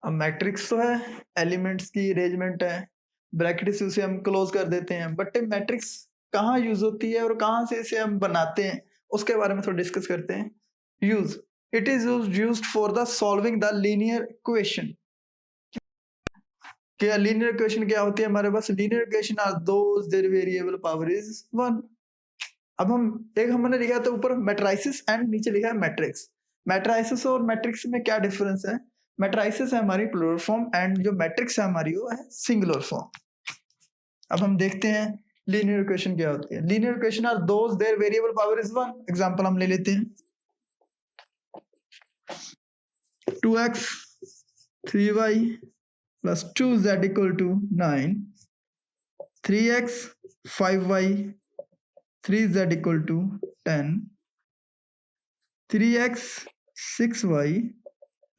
अब मैट्रिक्स तो है, एलिमेंट्स की अरेंजमेंट है, ब्रैकेट से उसे हम क्लोज कर देते हैं, बट मैट्रिक्स कहाँ यूज होती है और कहाँ से इसे हम बनाते हैं, उसके बारे में थोड़ा डिस्कस करते हैं। Use, it is used for the solving the linear equation. क्या लीनियर इक्वेशन क्या होती है हमारे पास? Linear equation are those their variable power is 1। अब हमने लिखा था ऊपर मैट्रिसेस एंड नीचे लिखा है मैट्रिक्स। मैट्रिसेस और मैट्रिक्स में क्या डिफरेंस है? मैट्रिसेस है हमारी प्लूरल फॉर्म एंड जो मैट्रिक्स है हमारी वो है सिंगुलर फॉर्म। अब हम देखते हैं लीनियर इक्वेशन क्या होती है। Linear equation are those their variable power is 1। Example हम ले लेते हैं 2x 3y plus 2z equal to 9, 3x 5y 3z equal to 10, 3x 6y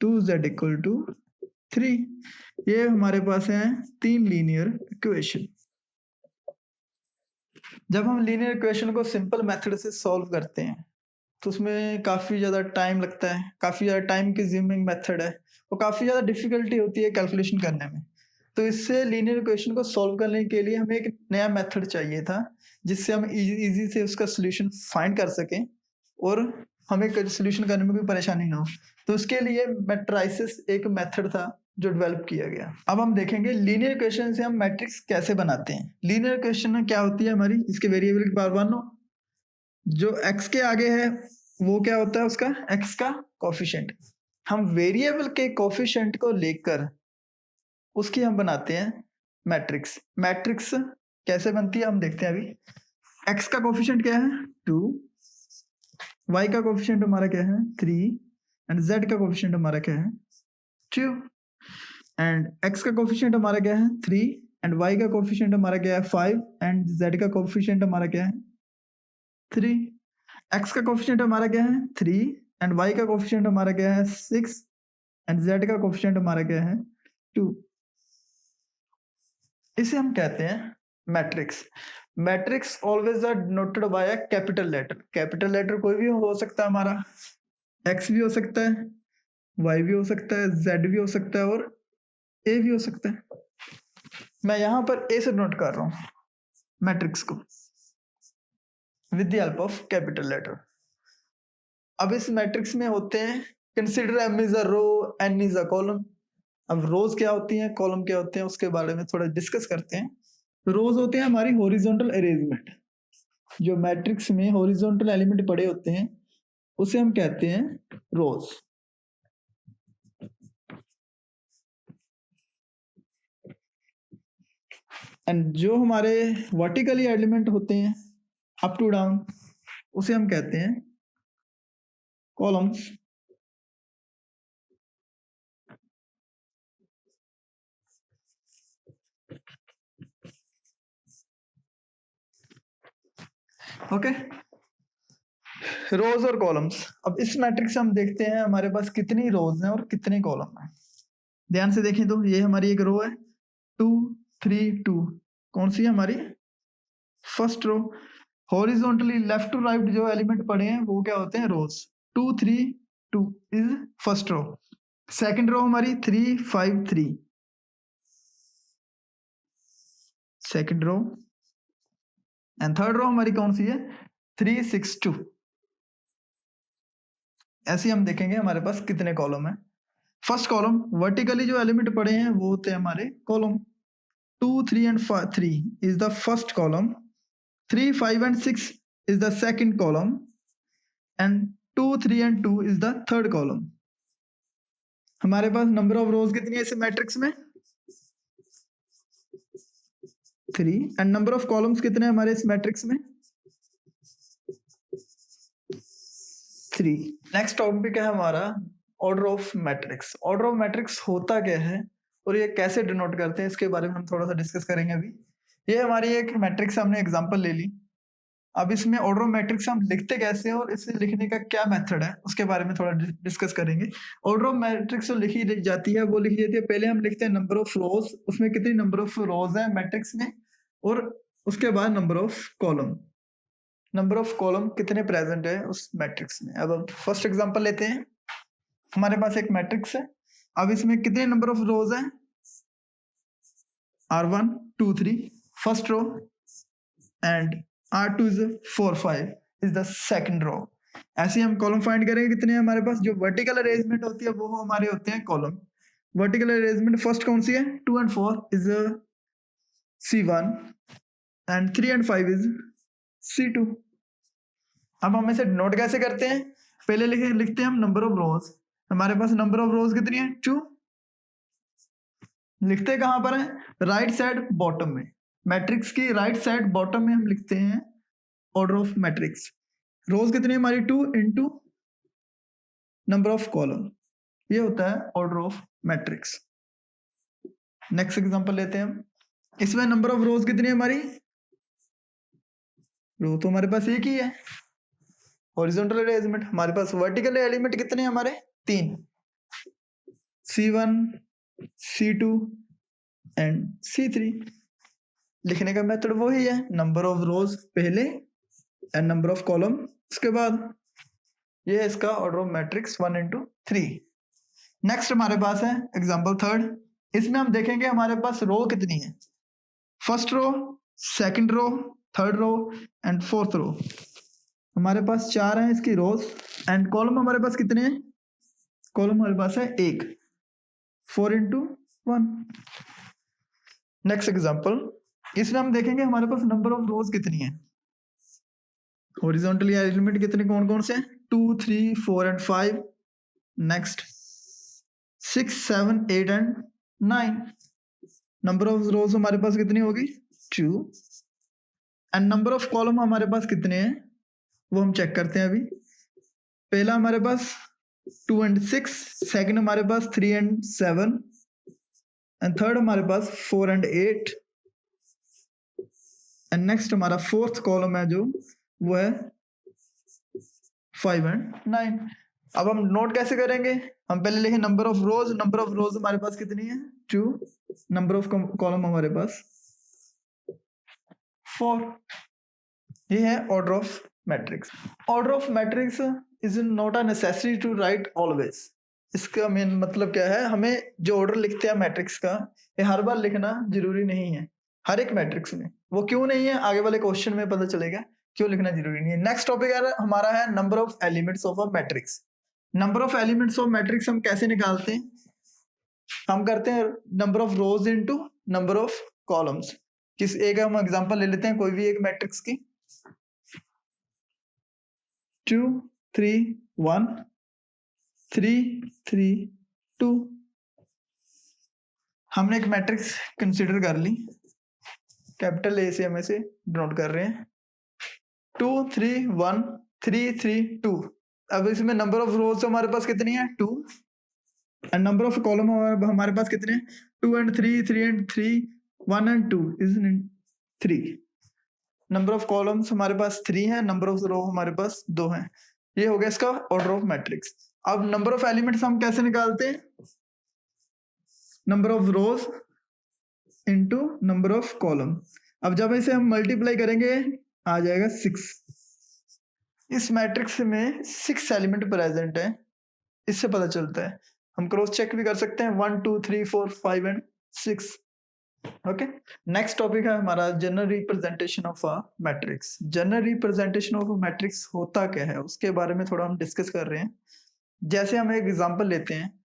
2z equal to 3। ये हमारे पास है 3 लीनियर इक्वेशन। जब हम लीनियर इक्वेशन को सिंपल मेथड से सॉल्व करते हैं तो उसमें काफ़ी ज़्यादा टाइम लगता है, काफ़ी ज़्यादा टाइम कंज्यूमिंग मेथड है और काफ़ी ज़्यादा डिफिकल्टी होती है कैलकुलेशन करने में। तो इससे लीनियर इक्वेशन को सॉल्व करने के लिए हमें एक नया मेथड चाहिए था जिससे हम इजी से उसका सोल्यूशन फाइंड कर सकें और हमें सोल्यूशन करने में कोई परेशानी ना हो। तो उसके लिए मैट्रिसेस एक मेथड था जो डेवलप किया गया। अब हम देखेंगे लीनियर इक्वेशन से हम मैट्रिक्स कैसे बनाते हैं। लीनियर इक्वेशन में क्या होती है हमारी, इसके वेरिएबल की पावर 1 हो, जो x के आगे है वो क्या होता है उसका x का कोफिशिएंट। हम वेरिएबल के कोफिशिएंट को लेकर उसकी हम बनाते हैं मैट्रिक्स। मैट्रिक्स कैसे बनती है हम देखते हैं अभी। x का कोफिशिएंट क्या है 2, y का कोफिशिएंट हमारा क्या है 3 एंड z का कोफिशिएंट हमारा क्या है 2 एंड x का कोफिशिएंट हमारा क्या है 3 एंड y का कोफिशिएंट हमारा क्या है 5 एंड z का कोफिशिएंट हमारा क्या है 3। x का कोफिशिएंट हमारा क्या है 3 एंड y का कोफिशिएंट हमारा क्या है 6 एंड z का कोफिशिएंट हमारा क्या है 2। इसे हम कहते हैं matrix. Matrix always are denoted by a capital letter. Capital letter कोई भी हो सकता है हमारा, x भी हो सकता है, y भी हो सकता है, z भी हो सकता है और a भी हो सकता है। मैं यहां पर a से नोट कर रहा हूं मैट्रिक्स को with the help of capital letter. अब इस मैट्रिक्स में होते हैं consider m is a row, n is a column. अब रोज क्या होती हैं, कॉलम क्या होते हैं, उसके बारे में थोड़ा डिस्कस करते हैं। रोज होते हैं हमारी हॉरिजॉन्टल अरेंजमेंट। जो मैट्रिक्स में हॉरिजॉन्टल एलिमेंट पड़े होते हैं उसे हम कहते हैं रोज। एंड जो हमारे वर्टिकली एलिमेंट होते हैं अप टू डाउन उसे हम कहते हैं कॉलम्स। ओके, रोज और कॉलम्स। अब इस मैट्रिक्स से हम देखते हैं हमारे पास कितनी रोज हैं और कितने कॉलम हैं। ध्यान से देखें तो ये हमारी एक रो है 2 3 2। कौन सी है हमारी first row. Horizontally left to right जो एलिमेंट पड़े हैं वो क्या होते हैं rows. 2 3 2 is first row. Second row हमारी 3 5 3 second row and third row हमारी कौन सी है 3 6 2। ऐसे हम देखेंगे हमारे पास कितने कॉलम है। फर्स्ट कॉलम वर्टिकली जो एलिमेंट पड़े हैं वो होते हैं हमारे column 2 3 and 3 is the first column, 3 5 and 6 is the second column and 2 3 and 2 is the third column। हमारे पास नंबर ऑफ रोज कितनी है इस मैट्रिक्स में 3 एंड नंबर ऑफ कॉलम्स कितने हैं हमारे इस मैट्रिक्स में 3। नेक्स्ट टॉपिक है हमारा order of matrix. Order of matrix होता क्या है और ये कैसे डिनोट करते हैं इसके बारे में हम थोड़ा सा डिस्कस करेंगे अभी। ये हमारी एक मैट्रिक्स हमने एग्जांपल ले ली। अब इसमें ऑर्डर ऑफ मैट्रिक्स हम लिखते कैसे हैं और इसे लिखने का क्या मेथड है उसके बारे में थोड़ा डिस्कस करेंगे। ऑर्डर ऑफ मैट्रिक्स जो लिखी जाती है वो लिखी जाती है, पहले हम लिखते हैं नंबर ऑफ रोज, उसमें कितनी नंबर ऑफ रोज है मैट्रिक्स में, और उसके बाद number of column, number of column कितने प्रेजेंट है उस मैट्रिक्स में। अब फर्स्ट एग्जांपल लेते हैं। हमारे पास एक मैट्रिक्स है अब इसमें कितने नंबर ऑफ रोज हैं? R1 2 3 first row and R2 is 4 5 is the second row. ऐसे हम कॉलम फाइंड करेंगे कितने हैं हमारे पास। जो वर्टिकल अरेंजमेंट होती है वो हमारे होते हैं कॉलम। वर्टिकल अरेंजमेंट फर्स्ट कौन सी है? 2 and 4 is C1 and 3 and 5 is C2। अब हम इसे नोट कैसे करते हैं? पहले लिखते हैं हम नंबर ऑफ रोज। हमारे पास नंबर ऑफ रोज कितनी है? 2। लिखते कहां पर है? राइट साइड बॉटम में। मैट्रिक्स की राइट साइड बॉटम में हम लिखते हैं ऑर्डर ऑफ मैट्रिक्स। रोज कितनी है हमारी? 2 इंटू नंबर ऑफ कॉलम, ये होता है order of matrix. Next example लेते हैं हम। इसमें नंबर ऑफ रोज कितनी है हमारी? रो तो हमारे पास एक ही है। हॉरिजॉन्टल अरेंजमेंट हमारे पास वर्टिकल एलिमेंट कितने हैं हमारे? 3, C1 C2 एंड C3। लिखने का मेथड वही है, नंबर ऑफ रोज पहले एंड नंबर ऑफ कॉलम उसके बाद। ये है इसका order of matrix 1 into 3। Next हमारे पास है एग्जांपल थर्ड। इसमें हम देखेंगे हमारे पास रो कितनी है। First row, second row, third row and fourth row. हमारे पास 4 हैं इसकी रोज एंड कॉलम हमारे पास कितने हैं? कॉलम हमारे पास है 1, 4 into 1। नेक्स्ट एग्जांपल, इसमें हम देखेंगे हमारे पास नंबर ऑफ रोज कितनी है। हॉरिजॉन्टली एलिमेंट कितने कौन कौन से हैं? 2 3 4 and 5। Next 6 7 8 and 9। Number of रोज हमारे पास कितनी होगी? 2 एंड नंबर ऑफ कॉलम हमारे पास कितने हैं वो हम चेक करते हैं अभी। पहला हमारे पास 2 and 6, सेकंड हमारे पास 3 and 7 एंड थर्ड हमारे पास 4 and 8 एंड नेक्स्ट हमारा फोर्थ कॉलम है जो वो है 5 and 9। अब हम नोट कैसे करेंगे? हम पहले लिखें number of rows. Number of रोज हमारे पास कितनी है? 2। नंबर ऑफ कॉलम हमारे पास 4। ये है order of matrix. Order of matrix is not a necessary to write always. इसका मेन मतलब क्या है? हमें जो ऑर्डर लिखते हैं मैट्रिक्स का ये हर बार लिखना जरूरी नहीं है हर एक मैट्रिक्स में। वो क्यों नहीं है आगे वाले क्वेश्चन में पता चलेगा क्यों लिखना जरूरी नहीं है। नेक्स्ट टॉपिक हमारा है number of elements of a matrix. Number of elements of matrix हम कैसे निकालते हैं? हम करते हैं number of rose into number of columns. किस एक हम एग्जांपल ले लेते हैं कोई भी एक मैट्रिक्स की। 2 3 1 3 3 2। हमने एक मैट्रिक्स कंसीडर कर ली, कैपिटल ए से हम इसे डिनोट कर रहे हैं। 2 3 1 3 3 2। अब इसमें नंबर ऑफ रोज हमारे पास कितनी है? 2 एंड नंबर ऑफ कॉलम हमारे पास कितने हैं? 2 and 3 3 and 3 1 and 2 is 3। Number of columns हमारे पास 3 है, नंबर ऑफ रो हमारे पास 2 है। ये हो गया इसका ऑर्डर ऑफ मैट्रिक्स। अब नंबर ऑफ एलिमेंट्स हम कैसे निकालते हैं? Number of rose into number of column. अब जब इसे हम मल्टीप्लाई करेंगे आ जाएगा 6। इस मैट्रिक्स में 6 एलिमेंट प्रेजेंट है, इससे पता चलता है। हम क्रॉस चेक भी कर सकते हैं 1 2 3 4 5 and 6। ओके, नेक्स्ट टॉपिक है हमारा general representation of a matrix. General representation of a matrix होता क्या है उसके बारे में थोड़ा हम डिस्कस कर रहे हैं। जैसे हम एक एग्जांपल लेते हैं,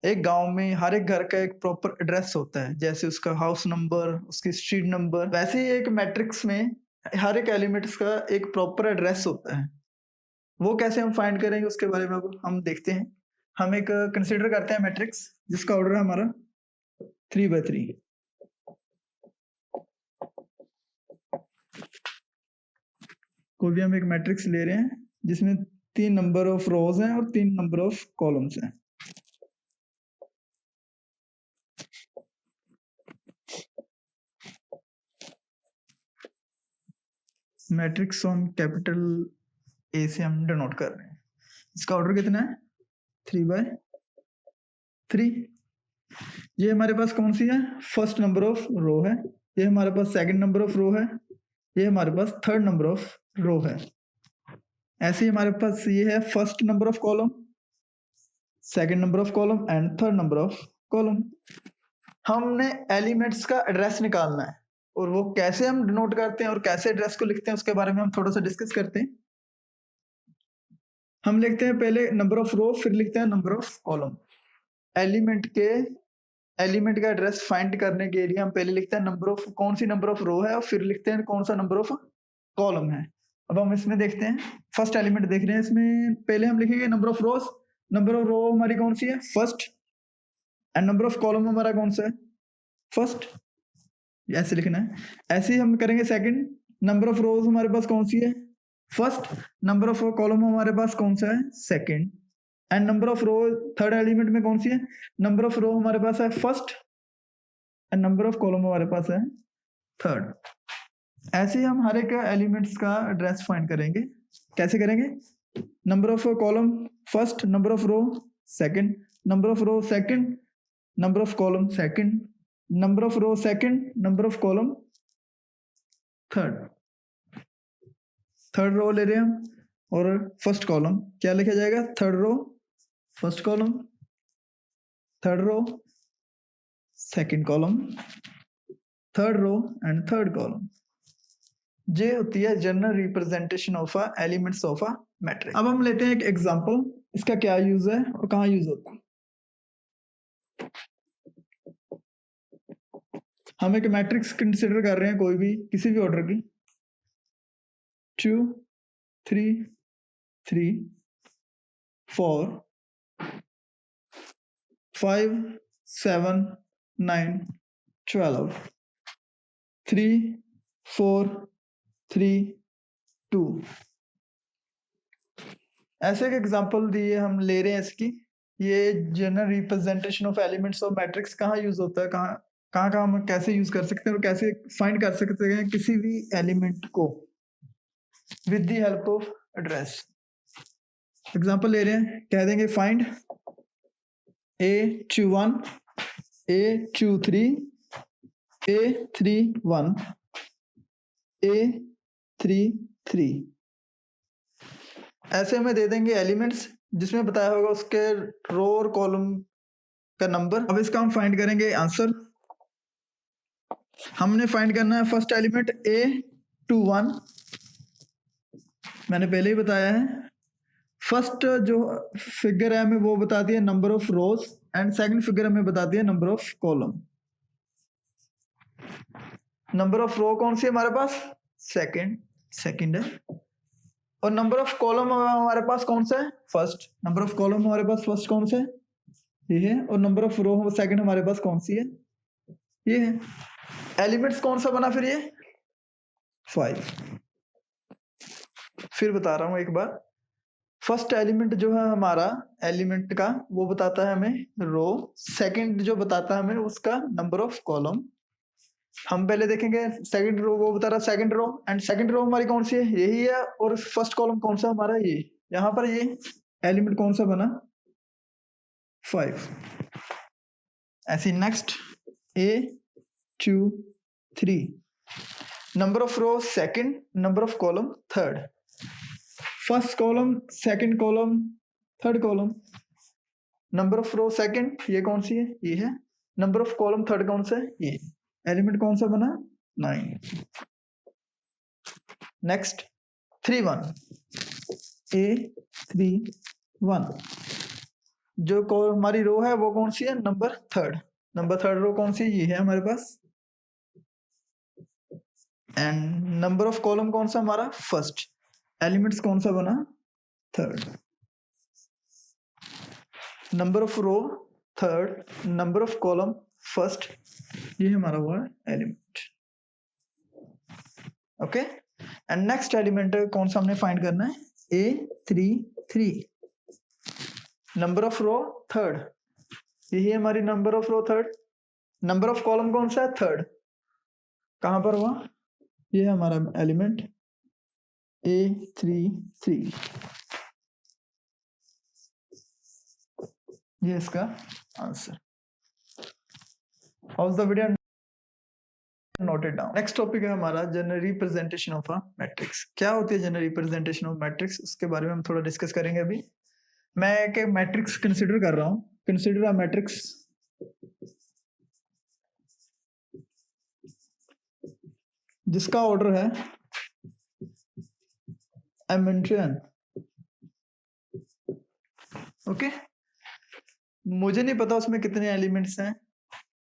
एक गांव में हर एक घर का एक प्रॉपर एड्रेस होता है, जैसे उसका हाउस नंबर, उसकी स्ट्रीट नंबर। वैसे ही एक मैट्रिक्स में हर एक एलिमेंट्स का एक प्रॉपर एड्रेस होता है। वो कैसे हम फाइंड करेंगे उसके बारे में अब हम देखते हैं। हम एक कंसीडर करते हैं मैट्रिक्स जिसका ऑर्डर है हमारा 3/3। कोई भी हम एक मैट्रिक्स ले रहे हैं जिसमें 3 नंबर ऑफ रोज हैं और 3 नंबर ऑफ कॉलम्स हैं। मैट्रिक्स हम कैपिटल ए से हम डिनोट कर रहे हैं। इसका ऑर्डर कितना है? 3/3। ये हमारे पास कौन सी है? फर्स्ट नंबर ऑफ रो है। ये हमारे पास सेकंड नंबर ऑफ रो है। ये हमारे पास थर्ड नंबर ऑफ रो है। ऐसे ही हमारे पास ये है first number of column second number of column and third number of column. हमने एलिमेंट्स का एड्रेस निकालना है और वो कैसे हम डिनोट करते हैं और कैसे एड्रेस को लिखते हैं उसके बारे में हम थोड़ा सा डिस्कस करते हैं। हम लिखते हैं पहले नंबर ऑफ रो, फिर लिखते हैं नंबर ऑफ कॉलम। एलिमेंट का एड्रेस फाइंड करने के लिए हम पहले लिखते हैं नंबर ऑफ, कौन सी नंबर ऑफ रो है, और फिर लिखते हैं कौन सा नंबर ऑफ कॉलम है। अब हम इसमें देखते हैं, फर्स्ट एलिमेंट देख रहे हैं, इसमें पहले हम लिखेंगे number of rows. Number of row हमारी कौन सी है, first, and number of column हमारा कौन सा है, फर्स्ट, ऐसे लिखना है। ऐसे ही हम करेंगे सेकंड, नंबर ऑफ रोज हमारे पास कौन सी है, फर्स्ट, नंबर ऑफ कॉलम हमारे पास कौन सा है, second, and number of row third element में कौन सी है, नंबर ऑफ रो हमारे पास है first, and number of column हमारे पास है थर्ड। ऐसे ही हम हर एक एलिमेंट्स का एड्रेस फाइंड करेंगे। कैसे करेंगे, number of column first, number of row second, number of row second, number of column second, number of row second, number of column third. Third row ले रहे हैं हम, और फर्स्ट कॉलम क्या लिखा जाएगा, third row first column, third row second column, third row and third column. ये होती है general representation of a elements of a matrix. अब हम लेते हैं एक एग्जांपल, इसका क्या यूज है और कहाँ यूज होता है। हम एक मैट्रिक्स कंसिडर कर रहे हैं, कोई भी किसी भी ऑर्डर की, 2 3 3 4 5 7 9 12 3 4 3 2। ऐसे एक एग्जांपल दिए हम ले रहे हैं इसकी। ये general representation of elements of matrix कहाँ यूज होता है, कहाँ हम कैसे यूज कर सकते हैं और कैसे फाइंड कर सकते हैं किसी भी एलिमेंट को with the help of address. Example ले रहे हैं, कह देंगे find A21 A23 A31 A33। ऐसे हमें दे देंगे एलिमेंट्स जिसमें बताया होगा उसके रो और कॉलम का नंबर। अब इसका हम फाइंड करेंगे आंसर। हमने फाइंड करना है फर्स्ट एलिमेंट A21, मैंने पहले ही बताया है। फर्स्ट जो फिगर है हमें वो बताती है number of rows, and second figure हमें बताती है number of column. Number of row कौन सी है हमारे पास, सेकंड है, और नंबर ऑफ कॉलम हमारे पास कौन सा है, फर्स्ट। नंबर ऑफ कॉलम हमारे पास फर्स्ट कौन सा है, ये है, और नंबर ऑफ रो सेकंड हमारे पास कौन सी है, ये है। एलिमेंट्स कौन सा बना फिर, ये 5। फिर बता रहा हूं एक बार, फर्स्ट एलिमेंट जो है हमारा एलिमेंट का वो बताता है हमें रो, सेकंड जो बताता है हमें उसका नंबर ऑफ कॉलम। हम पहले देखेंगे सेकंड रो, वो बता रहा है second row, and second row हमारी कौन सी है, यही है, और फर्स्ट कॉलम कौन सा हमारा, ये यहाँ पर ये एलिमेंट कौन सा बना, 5। ऐसी next A23, number of row second, number of column third. First column, second column, third column, number of row second ये कौन सी है, ये है, नंबर ऑफ कॉलम थर्ड कौन सा है, ये। एलिमेंट कौन सा बना, 9। नेक्स्ट 31 A31, जो हमारी रो है वो कौन सी है, नंबर थर्ड रो कौन सी, ये है हमारे पास, एंड नंबर ऑफ कॉलम कौन सा हमारा, फर्स्ट। एलिमेंट्स कौन सा बना, third. Number of row third, number of column first, ये हमारा हुआ element. Okay, and next element कौन सा हमने फाइंड करना है, A33, number of row third, यही है हमारी number of row third. Number of column कौन सा है, थर्ड, कहां पर हुआ, ये है हमारा एलिमेंट A33, ये इसका answer. How is the video noted down. Next topic है हमारा general representation of a matrix. क्या होती है जनरल रिप्रेजेंटेशन ऑफ मैट्रिक्स, उसके बारे में हम थोड़ा डिस्कस करेंगे अभी। मैं एक मैट्रिक्स कंसिडर कर रहा हूं, कंसिडर अ मैट्रिक्स जिसका ऑर्डर है m into n। ओके, मुझे नहीं पता उसमें कितने एलिमेंट्स हैं,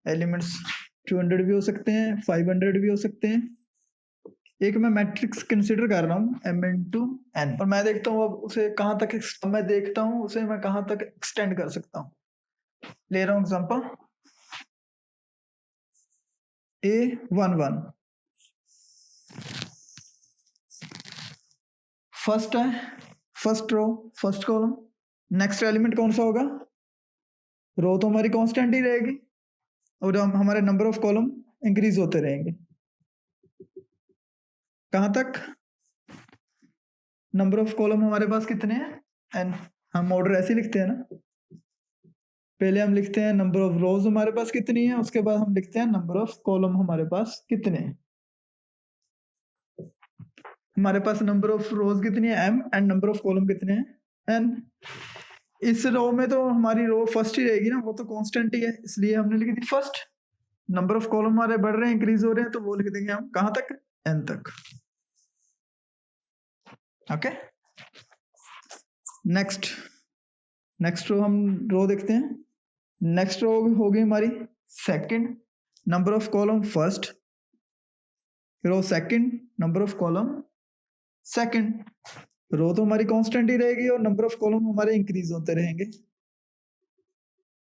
एलिमेंट्स 200 भी हो सकते हैं, 500 भी हो सकते हैं। एक मैं मैट्रिक्स कंसिडर कर रहा हूँ m into n, और मैं देखता हूँ अब उसे कहाँ तक मैं देखता हूँ उसे मैं कहाँ तक एक्सटेंड कर सकता हूँ। ले रहा हूँ एग्जांपल A11, फर्स्ट है, first row, first column. Next element कौन सा होगा? रो तो हमारी कांस्टेंट ही रहेगी और हमारे नंबर ऑफ कॉलम इंक्रीज होते रहेंगे। कहाँ तक? नंबर ऑफ कॉलम हमारे पास कितने हैं? n। हम ऑर्डर ऐसे लिखते हैं ना, पहले हम लिखते हैं नंबर ऑफ रोज हमारे पास कितनी है, उसके बाद हम लिखते हैं नंबर ऑफ कॉलम हमारे पास कितने हैं। हमारे पास नंबर ऑफ रोज कितनी है m, and number of column कितने हैं n। इस रो में तो हमारी रो फर्स्ट ही रहेगी ना, वो तो कांस्टेंट ही है, इसलिए हमने लिख the first. Number of column हमारे बढ़ रहे हैं, इंक्रीज हो रहे हैं, तो वो लिख देंगे हम कहां तक? n तक। ओके, नेक्स्ट, नेक्स्ट रो हम रो देखते हैं। नेक्स्ट रो होगी हमारी second, number of column first, row second, number of column second. Row तो हमारी कांस्टेंट ही रहेगी और नंबर ऑफ कॉलम हमारे इंक्रीज होते रहेंगे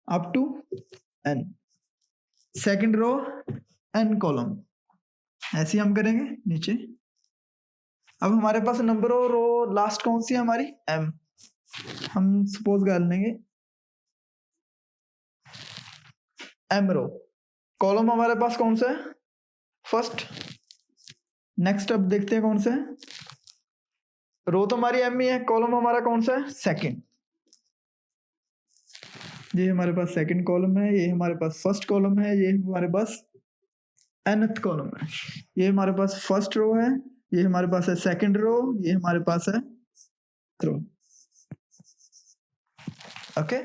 up to n। Second row n column, ऐसे ही हम करेंगे नीचे। अब हमारे पास नंबर ऑफ रो लास्ट कौन सी है हमारी? m। हम सपोज कर लेंगे m रो। कॉलम हमारे पास कौन सा है? फर्स्ट। नेक्स्ट अब देखते हैं कौन सा है। रो तो हमारी m ही है, कॉलम हमारा कौन सा है? सेकंड। ये हमारे पास सेकंड कॉलम है, ये हमारे पास फर्स्ट कॉलम है, ये हमारे पास nth कॉलम है। ये हमारे पास फर्स्ट रो है, ये हमारे पास है सेकंड रो, ये हमारे पास है रो। ओके,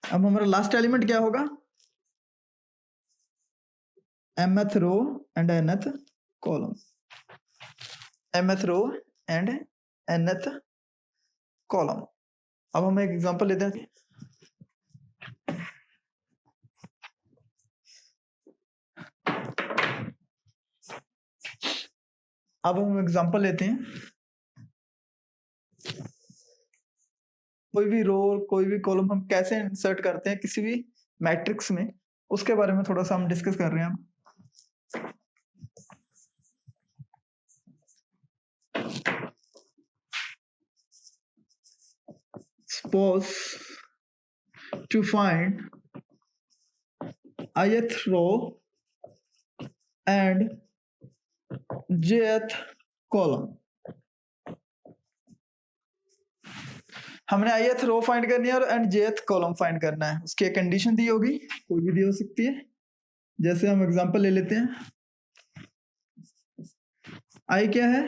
अब हमारा लास्ट एलिमेंट क्या होगा? mth row and nth column, mth row and nth column. अब हम एक एग्जांपल लेते हैं। अब हम एग्जांपल लेते हैं, कोई भी रो कोई भी कॉलम हम कैसे इंसर्ट करते हैं किसी भी मैट्रिक्स में, उसके बारे में थोड़ा सा हम डिस्कस कर रहे हैं। Suppose to find ith row and jth column। हमने ith रो फाइंड करनी है और एंड jth कॉलम फाइंड करना है। उसकी एक कंडीशन दी होगी, कोई भी दी हो सकती है। जैसे हम एग्जांपल ले लेते हैं, i क्या है?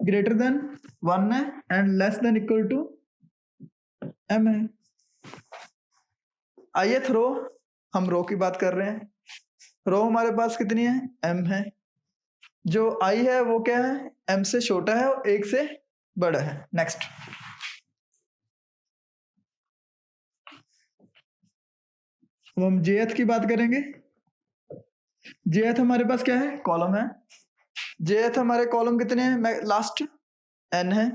ग्रेटर देन 1 है and less than equal to m है। ith रो, हम रो की बात कर रहे हैं, रो हमारे पास कितनी है? m है। जो i है वो क्या है? m से छोटा है और 1 से बड़ा है। नेक्स्ट, अब हम jth की बात करेंगे। jth हमारे पास क्या है? कॉलम है। jth हमारे कॉलम कितने हैं? लास्ट n है।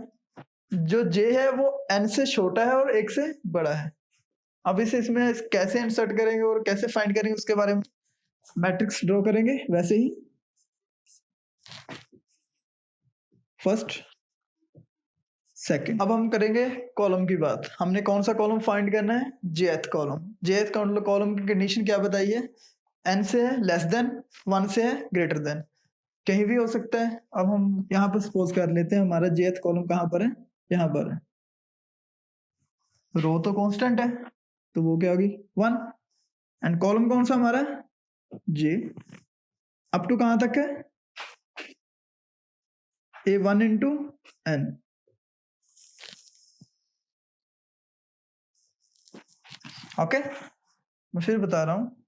जो j है वो n से छोटा है और 1 से बड़ा है। अब इसे इसमें कैसे इंसर्ट करेंगे और कैसे फाइंड करेंगे उसके बारे में मैट्रिक्स ड्रॉ करेंगे। वैसे ही फर्स्ट सेकंड। अब हम करेंगे कॉलम की बात। हमने कौन सा कॉलम फाइंड करना है? jth column. jth कॉलम की कंडीशन क्या बताई है? n से है लेस देन, 1 से है ग्रेटर देन, कहीं भी हो सकता है। अब हम यहाँ पर सपोज कर लेते हैं हमारा jth कॉलम कहाँ पर है? यहाँ पर है। रो तो कांस्टेंट है तो वो क्या होगी? 1। एंड कॉलम कौन सा हमारा? j। अप टू कहाँ तक है? A1 into n। ओके, मैं फिर बता रहा हूँ,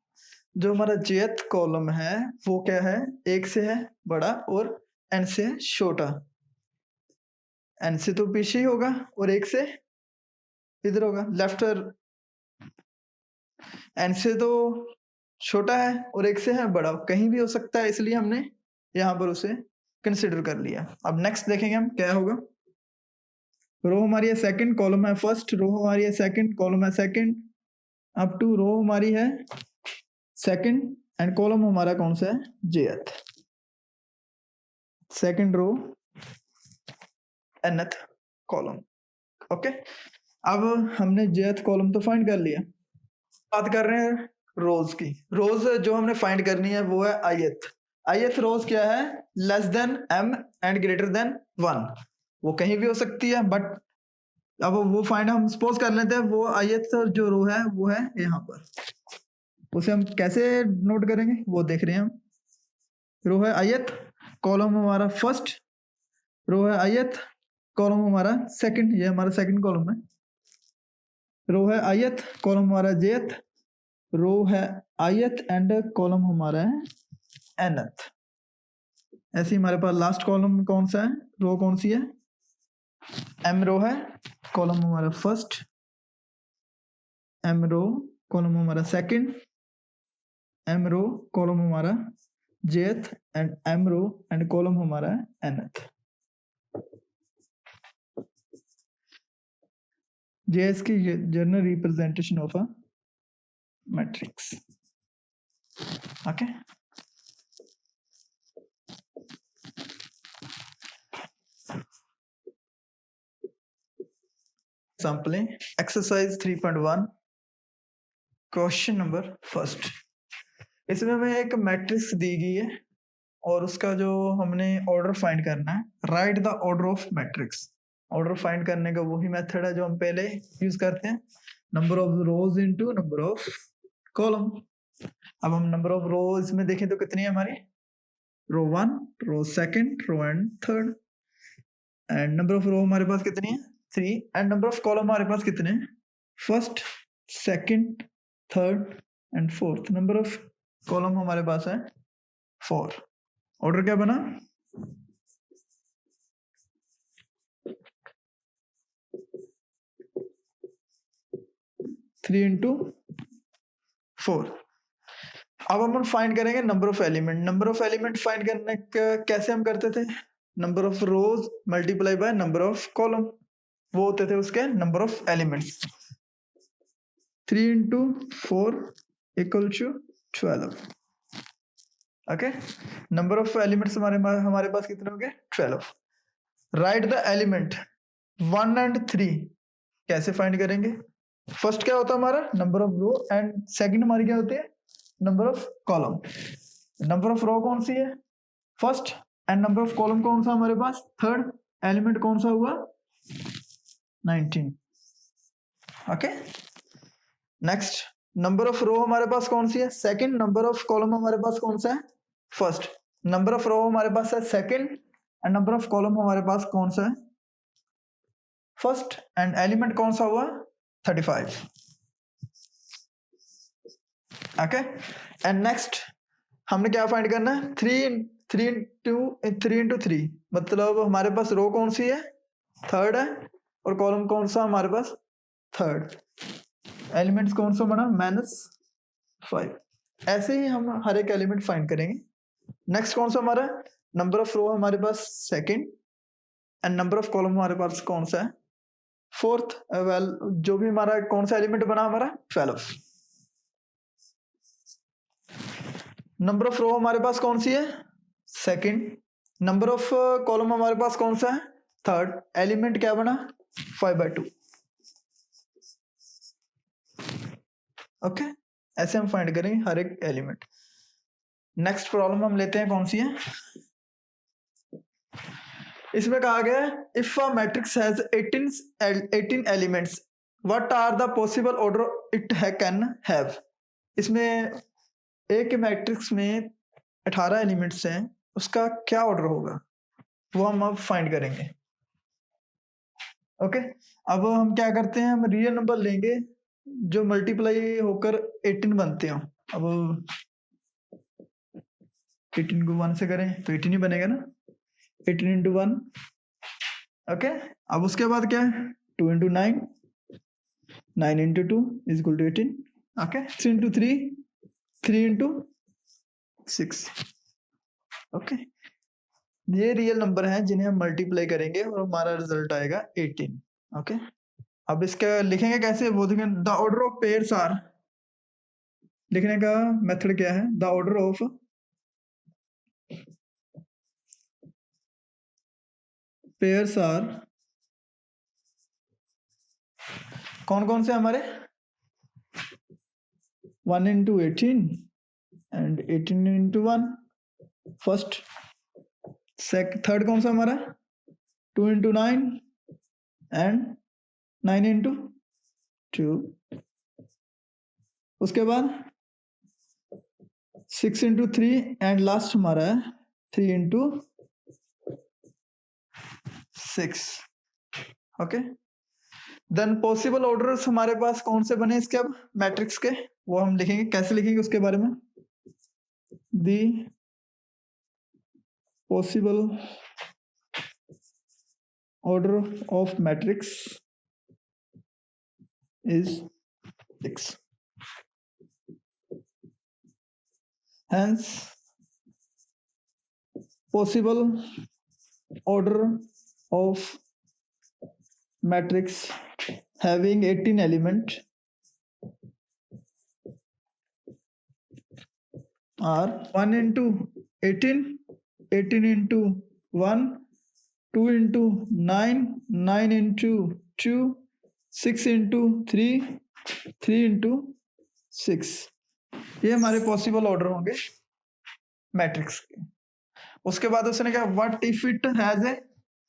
जो हमारा jth कॉलम है वो क्या है, एक से है बड़ा और n से है छोटा। n से तो पीछे ही होगा और एक से इधर होगा लेफ्ट, और n से तो छोटा है और एक से है बड़ा, कहीं भी हो सकता है, इसलिए हमने यहाँ पर उसे कंसिडर कर लिया। अब नेक्स्ट देखेंगे हम क्या होगा। रो हमारी है सेकंड, कॉलम है फर्स्ट, रो हमारी है सेकंड, कॉलम है सेकंड, अप टू रो हमारी है सेकंड एंड कॉलम हमारा कौन सा है, jth। Second row nth column. Okay, अब हमने jth कॉलम तो फाइंड कर लिया, बात कर रहे हैं रोज की। रोज जो हमने फाइंड करनी है वो है ith रोज क्या है, less than m and greater than 1। वो कहीं भी हो सकती है, बट अब वो फाइंड हम सपोज कर लेते हैं वो ith जो रो है वो है यहाँ पर। उसे हम कैसे नोट करेंगे वो देख रहे हैं हम। रो है ith, कॉलम हमारा फर्स्ट, रो है ith, कॉलम हमारा सेकंड, ये हमारा सेकंड कॉलम है। रो है ith, कॉलम हमारा jth, रो है ith एंड कॉलम हमारा है nth। ऐसे हमारे पास लास्ट कॉलम कौन सा है, रो कौन सी है, m रो है, कॉलम हमारा फर्स्ट, m रो, कॉलम हमारा सेकंड, m रो, कॉलम हमारा jth and m row and column हमारा है nth। jth की general representation of a matrix. Okay, example exercise 3.1 question number first. इसमें हमें एक मैट्रिक्स दी गई है और उसका जो हमने ऑर्डर फाइंड करना है, right the order of matrix. Order find करने का वही मेथड है जो हम पहले यूज करते हैं, number of rose into number of column. अब हम नंबर ऑफ रोज में देखें तो कितनी है हमारी, row 1, row second, row and third, and number of row हमारे पास कितनी है 3, एंड नंबर ऑफ कॉलम हमारे पास कितने हैं, first, second, third and fourth. Number of column हमारे पास है 4। ऑर्डर क्या बना, थ्री इंटू 4। अब हम फाइंड करेंगे number of element. Number of element find करने का कैसे हम करते थे, number of rows multiply by number of column, वो होते थे उसके number of elements. 3 into 4 equal to 12। Okay, number of elements हमारे पास कितने हो गए, 12। राइट द एलिमेंट 1 एंड 3 कैसे फाइंड करेंगे, फर्स्ट क्या होता है हमारा number of row and second हमारी क्या होती है number of column. Number of row कौन सी है, first, and number of column कौन सा हमारे पास, थर्ड। एलिमेंट कौन सा हुआ, 19। Okay, next number of row हमारे पास कौन सी है, सेकंड। नंबर ऑफ कॉलम हमारे पास कौन सा है, फर्स्ट। नंबर ऑफ रो हमारे पास है second and number of column हमारे पास कौन सा है, फर्स्ट, एंड एलिमेंट कौन सा हुआ 35। ओके, एंड नेक्स्ट हमने क्या फाइंड करना है, 3 इंटू 3, मतलब हमारे पास रो कौन सी है, थर्ड है, और कॉलम कौन सा हमारे पास, थर्ड। एलिमेंट्स कौन सा बना, -5। ऐसे ही हम हर एक एलिमेंट फाइंड करेंगे। नेक्स्ट कौन सा हमारा, नंबर ऑफ रो हमारे पास second and number of column हमारे पास कौन सा है, फोर्थ। वेल जो भी हमारा कौन सा एलिमेंट बना हमारा 12। नंबर ऑफ रो हमारे पास कौन सी है, सेकंड। नंबर ऑफ कॉलम हमारे पास कौन सा है, थर्ड। एलिमेंट क्या बना, 5/2। ओके, ऐसे हम फाइंड करेंगे हर एक एलिमेंट। नेक्स्ट प्रॉब्लम हम लेते हैं, कौन सी है, इसमें कहा गया है if a matrix has 18 elements what are the possible order it can have. इसमें एक मैट्रिक्स में 18 एलिमेंट्स हैं, उसका क्या ऑर्डर होगा। वो हम अब फाइंड करेंगे। ओके, अब हम क्या करते हैं, हम रियल नंबर लेंगे जो मल्टीप्लाई होकर 18 बनते हो। अब 18 को 1 से करें तो 18 ही बनेगा ना, 18 इंटू 1। ओके, अब उसके बाद क्या है, 2 into 9, 9 into 2 is equal to 18। Okay, 6 into 3, 3 into 6। Okay, ये रियल नंबर हैं जिन्हें हम मल्टीप्लाई करेंगे और हमारा रिजल्ट आएगा 18। ओके, अब इसका लिखेंगे कैसे, वो देखें। The order of pairs are, लिखने का मेथड क्या है, the order of pairs are, कौन कौन से हमारे, 1 into 18 and 18 into 1 first. Third कौन सा हमारा, 2 इंटू 9 एंड 9 इंटू 2। उसके बाद 6 इंटू 3 एंड लास्ट हमारा है 3 into 6। Okay, then possible orders हमारे पास कौन से बने इसके, अब मैट्रिक्स के, वो हम लिखेंगे, कैसे लिखेंगे उसके बारे में। दी possible order of matrix is 6. Hence, possible order of matrix having 18 element are 1 into 18, 18 into 1, 2 into 9, 9 into 2, 6 into 3, 3 into 6। ये हमारे पॉसिबल ऑर्डर होंगे मैट्रिक्स के। उसके बाद उसने कहा what if it has a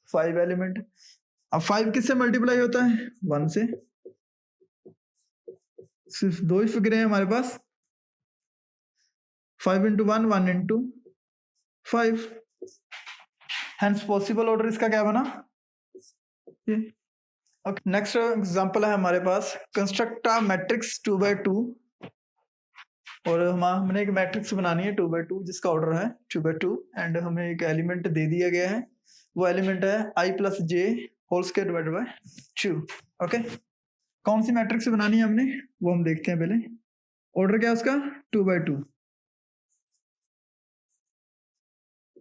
5 element. अब 5 किससे मल्टीप्लाई होता है, 1 से। सिर्फ दो ही फिगरें हैं हमारे पास, 5 into 1, 1 into 5। Hence possible order इसका क्या बना, ये। ओके, नेक्स्ट एग्जांपल है हमारे पास, कंस्ट्रक्ट अ मैट्रिक्स 2 by 2। और हमने एक मैट्रिक्स बनानी है 2 by 2 जिसका ऑर्डर है 2 by 2 एंड हमें एक एलिमेंट दे दिया गया है, वो एलिमेंट है i plus j whole square divided by 2। Okay, कौन सी मैट्रिक्स बनानी है हमने, वो हम देखते हैं पहले। ऑर्डर क्या है उसका, 2 by 2।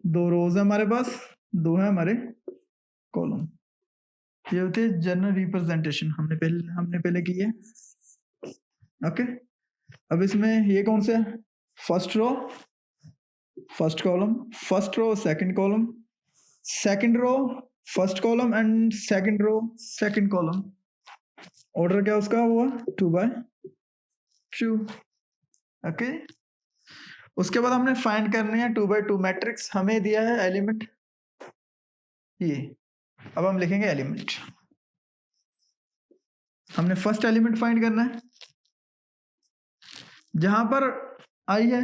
दो रोज है हमारे पास, दो है हमारे कॉलम। ये होती है जनरल रिप्रेजेंटेशन, हमने पहले की है। ओके, अब इसमें ये कौन सा है, first row first column, first row second column, second row first column and second row second column. Order क्या उसका हुआ, 2 by 2। ओके, उसके बाद हमने फाइंड करनी है 2 by 2 मैट्रिक्स, हमें दिया है एलिमेंट ये। अब हम लिखेंगे एलिमेंट, हमने फर्स्ट एलिमेंट फाइंड करना है। जहां पर आई है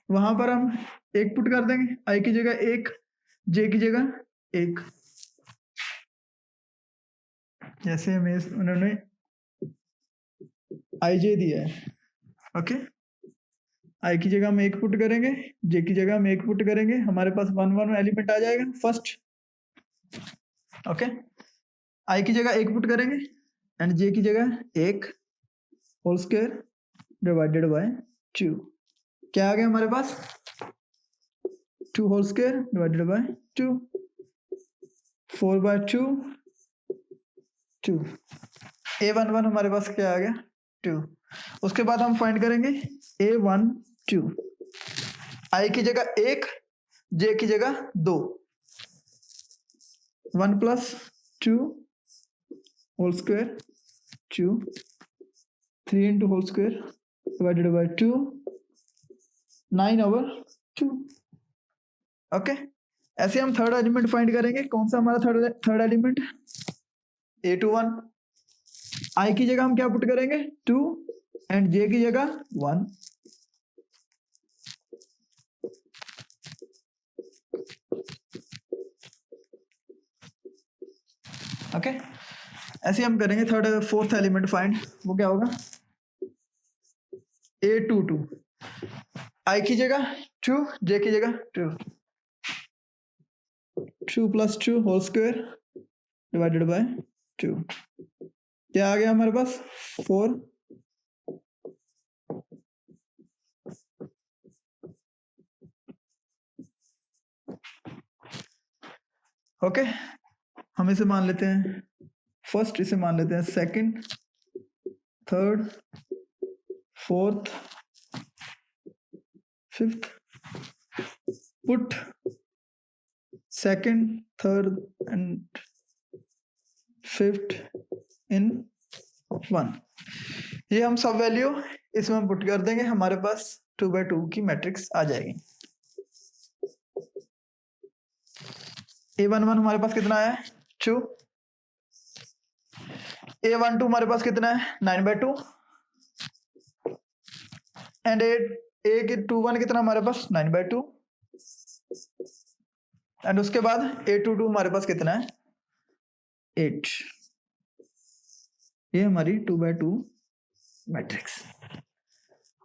वहां पर हम एक पुट कर देंगे, आई की जगह 1, जे की जगह 1। जैसे हमें उन्होंने आई जे दिया है। ओके, आई की जगह हम 1 पुट करेंगे, जे की जगह हम 1 पुट करेंगे, हमारे पास 1 1 एलिमेंट आ जाएगा फर्स्ट। ओके, आई की जगह 1 पुट करेंगे एंड जे की जगह 1 होल स्क्वायर डिवाइडेड बाय 2। क्या आ गया हमारे पास, 2 whole square divided by 2, 4 by 2, 2। a11 हमारे पास क्या आ गया, 2। उसके बाद हम फाइंड करेंगे a12, आई की जगह 1, जे की जगह 2, 1 plus 2 whole square 2, 3 into whole square divided by 2, 9 over 2। Okay, ऐसे हम थर्ड एलिमेंट फाइंड करेंगे। कौन सा हमारा थर्ड एलिमेंट, a21। आई की जगह हम क्या पुट करेंगे, 2 एंड जे की जगह 1। ओके, ऐसे हम करेंगे थर्ड फोर्थ एलिमेंट फाइंड, वो क्या होगा A22, I की जगह 2, J की जगह 2, 2 + 2 होल स्क्वायर डिवाइडेड बाय 2, क्या आ गया हमारे पास 4, ओके। हम इसे मान लेते हैं फर्स्ट, इसे मान लेते हैं second, third, fourth, fifth, put second, third and fifth इन 1। ये हम सब वैल्यू इसमें हम पुट कर देंगे, हमारे पास 2/2 की मैट्रिक्स आ जाएगी। A11 हमारे पास कितना है 2, A12 हमारे पास कितना है 9/2, एंड A21 कितना हमारे पास 9/2, एंड उसके बाद A22 हमारे पास कितना है 8। ये हमारी 2/2 matrix,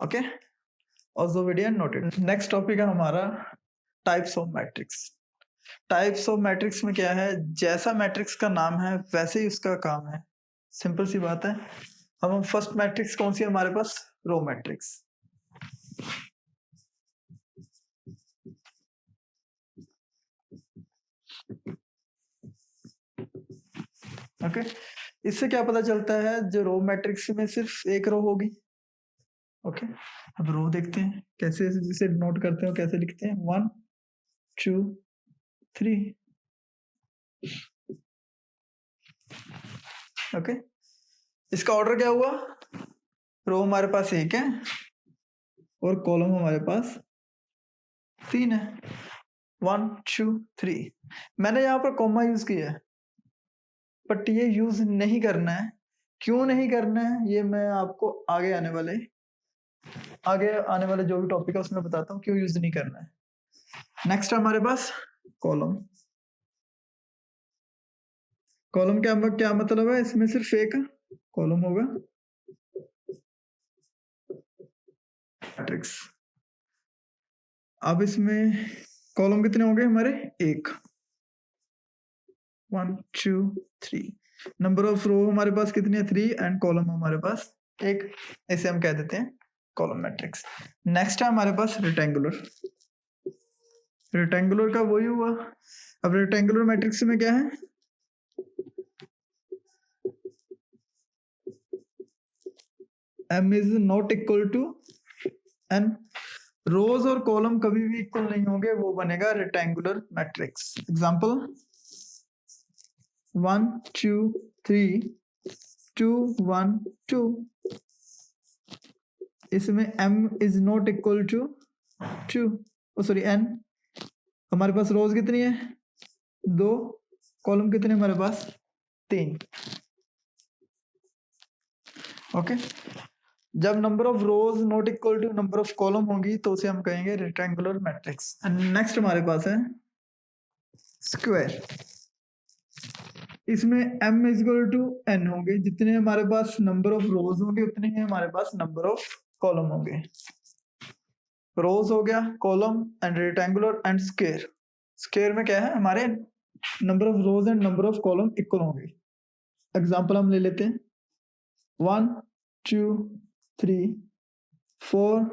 okay. Also video noted. Next topic है हमारा types of matrix. Types of matrix में क्या है, जैसा मैट्रिक्स का नाम है वैसे ही उसका काम है, सिंपल सी बात है। हम फर्स्ट मैट्रिक्स कौन सी है हमारे पास, रो मैट्रिक्स। ओके, इससे क्या पता चलता है, जो रो मैट्रिक्स में सिर्फ एक रो होगी। ओके, अब रो देखते हैं कैसे इसे नोट करते हैं, कैसे लिखते हैं 1 2 3। ओके, इसका ऑर्डर क्या हुआ, रो हमारे पास एक है और कॉलम हमारे पास 3 है, 1 2 3। मैंने यहाँ पर कॉमा यूज किया है, बट ये यूज नहीं करना है। क्यों नहीं करना है ये मैं आपको आगे आने वाले जो भी टॉपिक है उसमें बताता हूँ क्यों यूज नहीं करना है। नेक्स्ट हमारे पास कॉलम। कॉलम क्या मतलब है, इसमें सिर्फ एक कॉलम होगा, मैट्रिक्स। अब इसमें कॉलम कितने होंगे हमारे, एक, 1 2 3। नंबर ऑफ रो हमारे पास कितनी है 3, एंड कॉलम हमारे पास एक, इसे हम कह देते हैं कॉलम मैट्रिक्स। नेक्स्ट है हमारे पास रेक्टेंगुलर। रेक्टेंगुलर का वही हुआ। अब रेक्टेंगुलर मैट्रिक्स में क्या है, m is not equal to n। Rows और कॉलम कभी भी इक्वल नहीं होंगे, वो बनेगा रेक्टेंगुलर मैट्रिक्स। एग्जांपल 1 2 3 2 1 2। इसमें m is not equal to 2, sorry n। हमारे पास रोज कितनी है 2, कॉलम कितने हमारे पास 3। ओके, जब number of rows not equal to number of column होगी तो उसे हम कहेंगे रेक्टेंगुलर मैट्रिक्स। नेक्स्ट हमारे पास है स्क्वायर। इसमें m is equal to n होंगे, जितने हमारे पास नंबर ऑफ रोज होंगे उतने ही हमारे पास नंबर ऑफ कॉलम होंगे। रोज हो गया, column and rectangular and square. Square में क्या है, हमारे number of rows and number of column equal होंगे। एग्जांपल हम ले लेते हैं 1 2 3 4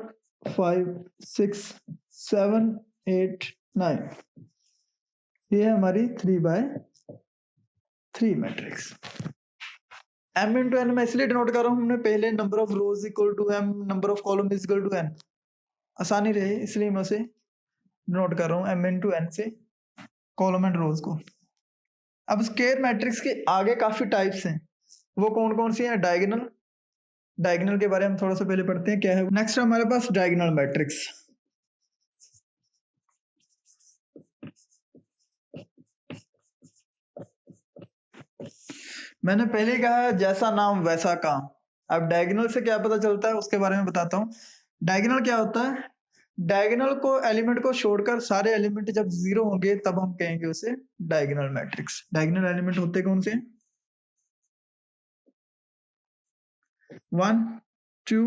5 6 7 8 9। ये है हमारी 3/3 मैट्रिक्स। m इंटू एन मैं इसलिए डिनोट कर रहा हूँ, हमने पहले number of rows equal to m, number of column is equal to n, आसानी रहे इसलिए मैं उसे डिनोट कर रहा हूँ m इंटू एन से कॉलम एंड रोज को। अब स्क्वायर मैट्रिक्स के आगे काफी टाइप्स हैं, वो कौन कौन सी हैं। डायगोनल। डायगोनल के बारे में थोड़ा सा पहले पढ़ते हैं क्या है। नेक्स्ट हमारे पास डायगोनल मैट्रिक्स। मैंने पहले ही कहा जैसा नाम वैसा काम। अब डायगोनल से क्या पता चलता है उसके बारे में बताता हूँ। डायगोनल क्या होता है, डायगोनल को एलिमेंट को छोड़कर सारे एलिमेंट जब जीरो होंगे तब हम कहेंगे उसे डायगोनल मैट्रिक्स। डायगोनल एलिमेंट होते कौन से, 1 2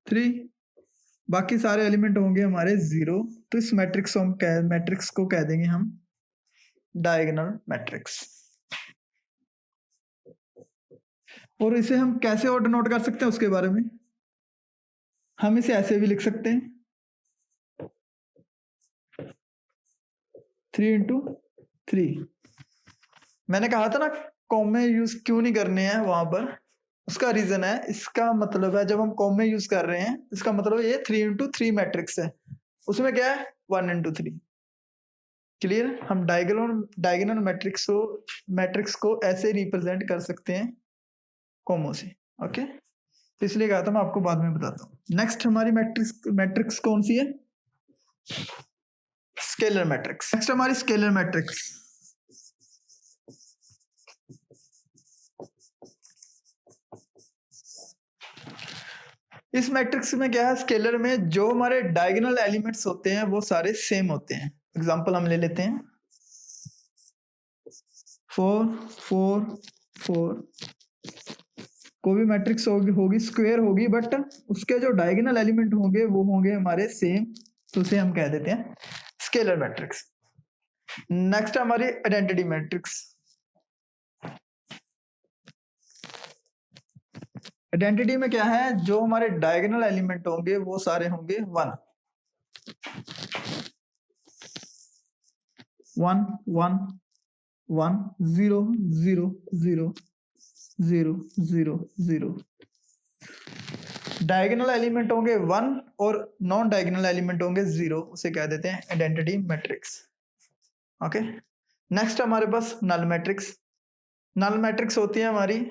3, बाकी सारे एलिमेंट होंगे हमारे 0। तो इस मैट्रिक्स को कह देंगे हम डायगोनल मैट्रिक्स। और इसे हम कैसे और डिनोट कर सकते हैं उसके बारे में, हम इसे ऐसे भी लिख सकते हैं 3 इंटू 3। मैंने कहा था ना कॉमे यूज क्यों नहीं करने हैं वहां पर, उसका रीजन है, इसका मतलब है जब हम कॉमे यूज कर रहे हैं इसका मतलब ये 3 इंटू 3 मैट्रिक्स है, उसमें क्या है 1 इंटू 3। क्लियर? हम डायगोनल मैट्रिक्स को ऐसे रिप्रेजेंट कर सकते हैं कॉमो से। ओके, तो इसलिए कहा था मैं आपको बाद में बताता हूँ। नेक्स्ट हमारी मैट्रिक्स कौन सी है? Scalar matrix. नेक्स्ट हमारी स्केलर मैट्रिक्स। इस मैट्रिक्स में क्या है, स्केलर में जो हमारे डायगोनल एलिमेंट्स होते हैं वो सारे सेम होते हैं। एग्जांपल हम ले लेते हैं 4 4 4। कोई भी मैट्रिक्स होगी स्क्वायर होगी, बट उसके जो डायगोनल एलिमेंट होंगे वो होंगे हमारे सेम, तो उसे हम कह देते हैं स्केलर मैट्रिक्स। नेक्स्ट हमारी आइडेंटिटी मैट्रिक्स। आइडेंटिटी में क्या है, जो हमारे डायगोनल एलिमेंट होंगे वो सारे होंगे 1 1 1 1 0 0 0 0 0 0। डायगोनल एलिमेंट होंगे 1 और नॉन डायगोनल एलिमेंट होंगे 0, उसे कह देते हैं आइडेंटिटी मैट्रिक्स। ओके, नेक्स्ट हमारे पास नल मैट्रिक्स। नल मैट्रिक्स होती है हमारी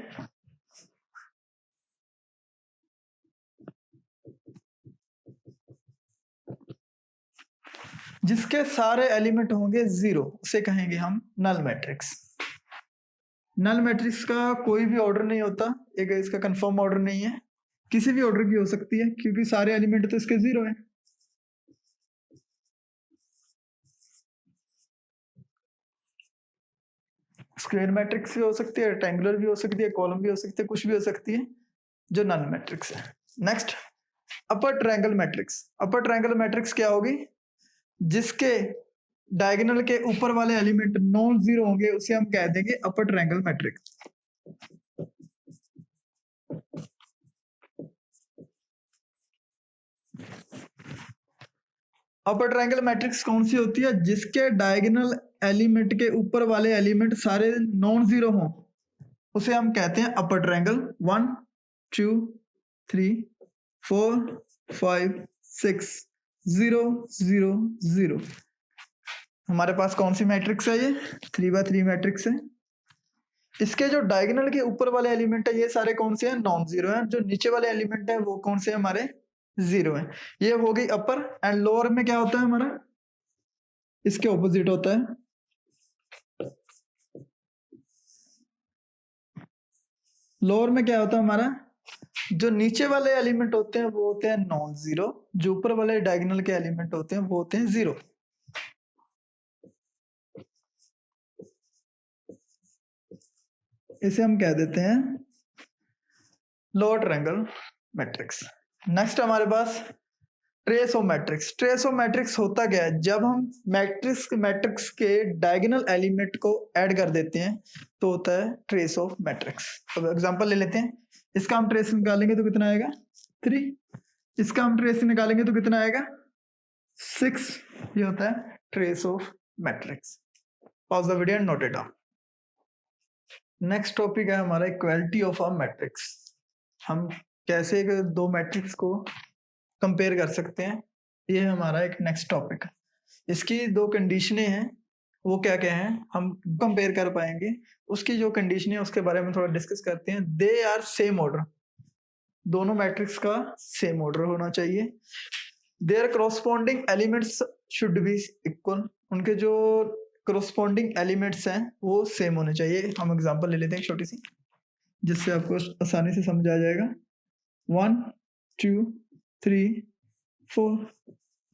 जिसके सारे एलिमेंट होंगे 0, उसे कहेंगे हम नल मैट्रिक्स। नल मैट्रिक्स का कोई भी ऑर्डर नहीं होता, एक इसका कंफर्म ऑर्डर नहीं है, किसी भी ऑर्डर की हो सकती है क्योंकि सारे एलिमेंट तो इसके 0 हैं। स्क्वायर मैट्रिक्स भी हो सकती है, रेक्टेंगुलर भी हो सकती है, कॉलम भी हो सकती है, कुछ भी हो सकती है जो नल मैट्रिक्स है। नेक्स्ट अपर ट्रायंगल मैट्रिक्स। अपर ट्रायंगल मैट्रिक्स क्या होगी, जिसके डायगोनल के ऊपर वाले एलिमेंट नॉन 0 होंगे उसे हम कह देंगे अपर ट्रायंगल मैट्रिक्स। अपर ट्रायंगल मैट्रिक्स कौन सी होती है, जिसके डायगोनल एलिमेंट के ऊपर वाले एलिमेंट सारे नॉन 0 हों, उसे हम कहते हैं अपर ट्रायंगल। 1 2 3 4 5 6 0 0 0। हमारे पास कौन सी मैट्रिक्स है, ये 3x3 मैट्रिक्स है। इसके जो डायगोनल के ऊपर वाले एलिमेंट है ये सारे कौन से हैं, नॉन 0 हैं। जो नीचे वाले एलिमेंट है वो कौन से हमारे 0 हैं। ये हो गई अपर। एंड लोअर में क्या होता है हमारा, इसके ऑपोजिट होता है। लोअर में क्या होता है हमारा, जो नीचे वाले एलिमेंट होते हैं वो होते हैं नॉन 0, जो ऊपर वाले डायगोनल के एलिमेंट होते हैं वो होते हैं 0। इसे हम कह देते हैं लोअर ट्रायंगल मैट्रिक्स। नेक्स्ट हमारे पास trace of matrix. Trace of matrix होता क्या है, जब हम मैट्रिक्स के डायगोनल एलिमेंट को ऐड कर देते हैं तो होता है ट्रेस ऑफ मैट्रिक्स। अब एग्जांपल ले लेते हैं, इसका हम ट्रेस निकालेंगे तो कितना आएगा 3, इसका हम ट्रेस निकालेंगे तो कितना आएगा 6। ये होता है trace of matrix. Pause the video and note it down. Next topic है हमारा इक्वालिटी ऑफ अ मैट्रिक्स। हम कैसे दो मैट्रिक्स को कंपेयर कर सकते हैं, ये हमारा एक नेक्स्ट टॉपिक है। इसकी दो कंडीशनें हैं, वो क्या क्या हैं हम कंपेयर कर पाएंगे, उसकी जो कंडीशन है उसके बारे में थोड़ा डिस्कस करते हैं। दे आर सेम ऑर्डर, दोनों मैट्रिक्स का सेम ऑर्डर होना चाहिए। Their corresponding elements should be equal, उनके जो करस्पॉन्डिंग एलिमेंट्स हैं वो सेम होने चाहिए। हम एग्जांपल ले लेते हैं छोटी सी, जिससे आपको आसानी से समझ आ जाएगा। 1 2 3 4,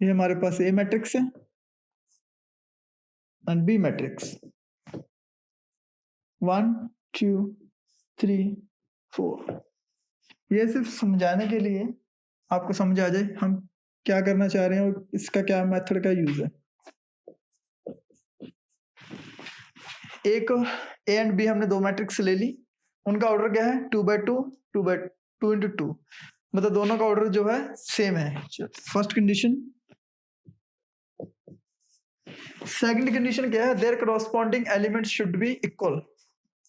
ये हमारे पास ए मैट्रिक्स है एंड बी मैट्रिक्स। 1 2 3 4, ये सिर्फ समझाने के लिए आपको समझ आ जाए हम क्या करना चाह रहे हैं और इसका क्या मेथड का यूज है। एक ए एंड बी हमने दो मैट्रिक्स ले ली, उनका ऑर्डर क्या है 2/2 2 into 2, मतलब दोनों का ऑर्डर जो है सेम है। First condition. सेकंड कंडीशन क्या है, their corresponding elements should be equal.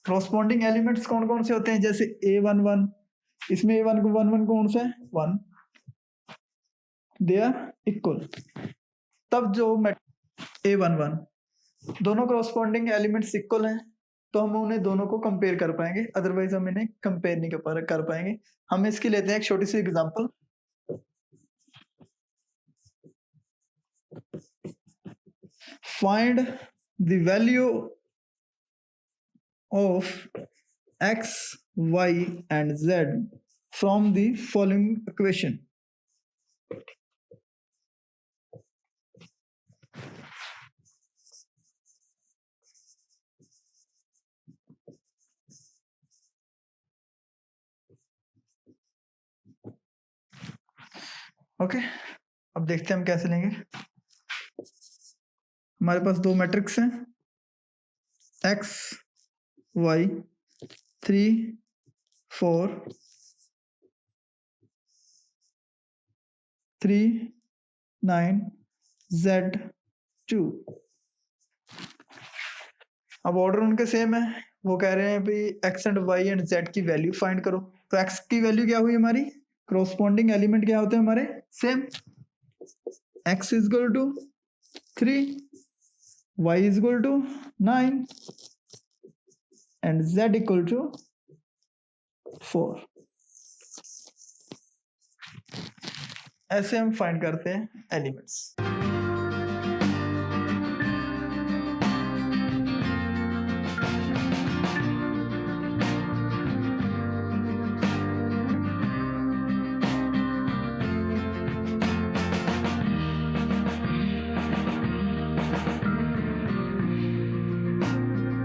Corresponding elements कौन कौन से होते हैं, जैसे A11, इसमें A11 कौन सा है 1, दे आर इक्वल। तब जो A11 दोनों करस्पॉन्डिंग एलिमेंट्स इक्वल हैं तो हम उन्हें दोनों को कंपेयर कर पाएंगे, अदरवाइज हम इन्हें कंपेयर नहीं कर पाएंगे। हम इसकी लेते हैं एक छोटी सी example. Find the value of x, y and z from the following equation. Okay, अब देखते हैं हम कैसे लेंगे। हमारे पास दो मैट्रिक्स हैं x, y, 3, 4, 3, 9, z 2। अब ऑर्डर उनके सेम है, वो कह रहे हैं भाई x and y and z की वैल्यू फाइंड करो। तो x की वैल्यू क्या हुई हमारी, करस्पॉन्डिंग एलिमेंट क्या होते हैं हमारे same, x is equal to 3, y is equal to 9 and z equal to 4। ऐसे हम फाइंड करते हैं एलिमेंट्स।